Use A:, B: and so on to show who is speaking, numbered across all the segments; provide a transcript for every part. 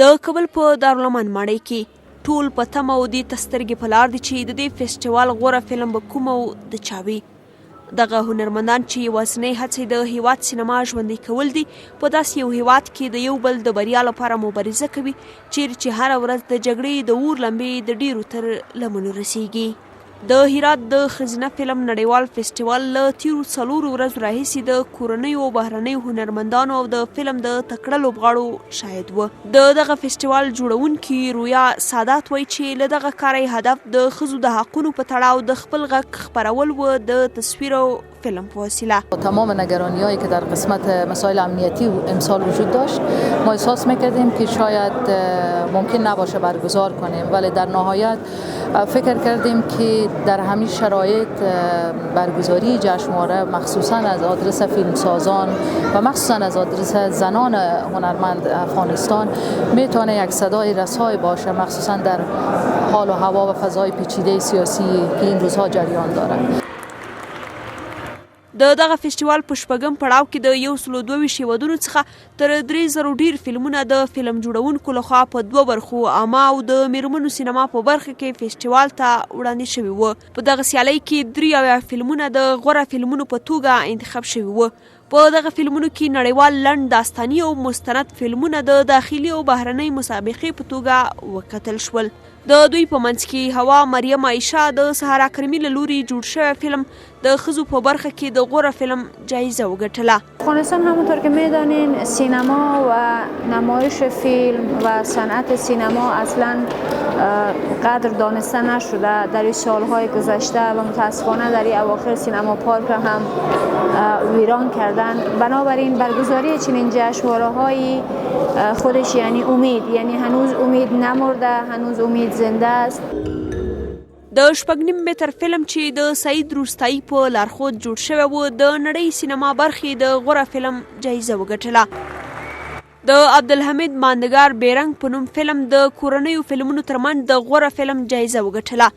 A: د کابل په دارالامان ماڼۍ کې ټول په تمه او دې ته سترګې په لار دي چې د دې فیسټوال غوره فلم به کوم او د چا وي. دغه هنرمندان چې یوازینۍ هڅې د هېواد سینما ژوندی کول دي په داسې یو هېواد کې د یو بل د بریا لپاره مبارزه کوي چیرې چې هره ورځ د جګړې د اور لمبې د ډیرو تر لمنو رسیږي. د هرات د ښځینه فلم نړیوال فیسټوال له تیرو 4 ورځو راهیسې د کورنیو او بهرنیو هنرمندانو او د فلم د تکړه لوبغاړو شاهد و. د دغه فیسټوال جوړونکي رویا سادات وایي چې له دغه کار هدف د ښځو د حقونو په تړاو د خپل غږ خپرول و د تصویر او فیلم په وسیله.
B: تمام نگرانی‌هایی که در قسمت مسائل امنیتی امسال وجود داشت ما احساس می‌کردیم که شاید ممکن نباشه برگزار کنیم، ولی در نهایت فکر کردیم که در همین شرایط برگزاری جشنواره مخصوصا از آدرس فیلمسازان و مخصوصا از آدرس زنان هنرمند افغانستان میتونه یک صدای رسای باشه، مخصوصا در حال و هوا و فضای پیچیده سیاسی که این روزها جریان داره.
A: د دغه فیسټوال په شپږم پړاو کې د 122 هېوادونو څخه تر 3000 ډیر فلمونه د فلم جوړونکو لخوا په 2 برخو عامه او د مېرمنو سینما په برخه کې فیسټوال ته وړاندې شوي وو. په دغه سیالۍ کې 3 فلمونه د غوره فلمونو په توګه انتخاب شوي وو. په دغه فلمونو کې نړیوال لنډ داستاني او مستند فلمونه د داخلي او بهرنۍ مسابقې په توګه وکتل شول. د دوی په منځ کې هوا مریم عایشه د سهارا کرمی له لوري جوړ شوی فلم د ښځو په برخه کې د غوره فلم جایزه وګټله.
C: افغانستان همونطور که میدانین سینما و نمایش فیلم و صنعت سینما اصلا قدر دانسته نشده در این سالهای گذشته و متاسفانه در این اواخر سینما پارک هم ویران کردن. بنابراین برگزاری چنین جشنواره‌هایی خودش یعنی امید، یعنی هنوز امید نمرده، هنوز امید زنده است.
A: د 8.5 متر فلم چې د سعید روستایی په لارښود جوړ شوی و د نړۍ سینما برخې د غوره فلم جایزه وګټله. د عبدالحمید ماندګار بیرنګ په نوم فلم د کورنیو فلمونو ترمنځ د غوره فلم جایزه وګټله.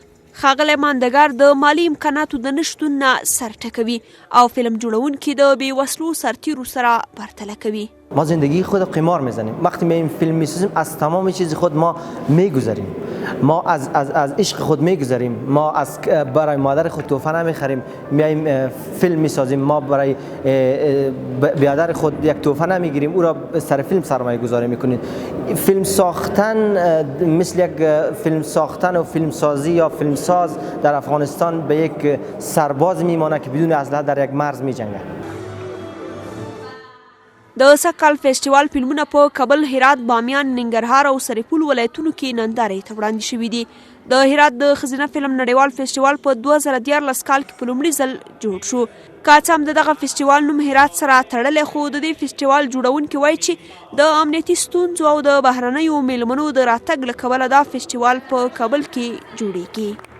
A: ښاغلی ماندګار د مالی امکاناتو د نشتون نه سر ټکوي او فلم جوړونکي د بېوسلو سرتیرو سره پرتله کوي.
D: ما زندگی خود قمار میزنیم. وقتی ما این فیلم میسازیم از تمام چیز خود ما میگذاریم. ما از عشق خود میگذاریم. ما از برای مادر خود تحفه نمیخریم. میایم فیلم میسازیم. ما برای برادر خود یک تحفه نمیگیریم. او را سر فیلم سرمایه گذاری میکنیم. فیلم ساختن مثل یک فیلم ساختن و فیلم سازی یا فیلم ساز در افغانستان به یک سرباز میمانه که بدون اسلحه در یک مرز میجنگه.
A: د سږکال فیسټوال فلمونه په کابل، هرات، بامیان، ننګرهار او سرپل ولایتونو کې نندارې ته وړاندې شوي دي. د هرات د ښځینه فلم نړیوال فیسټوال په 2014 کال کې په لومړي ځل جوړ شو. که څه هم د دغه فیسټوال نوم هرات سره تړلی، خو د دې فیسټوال جوړونکي وایي چې د امنیتي ستونزو او د بهرنیو میلمنو د راتګ له کبله دا فیسټوال په کابل کې جوړیږي.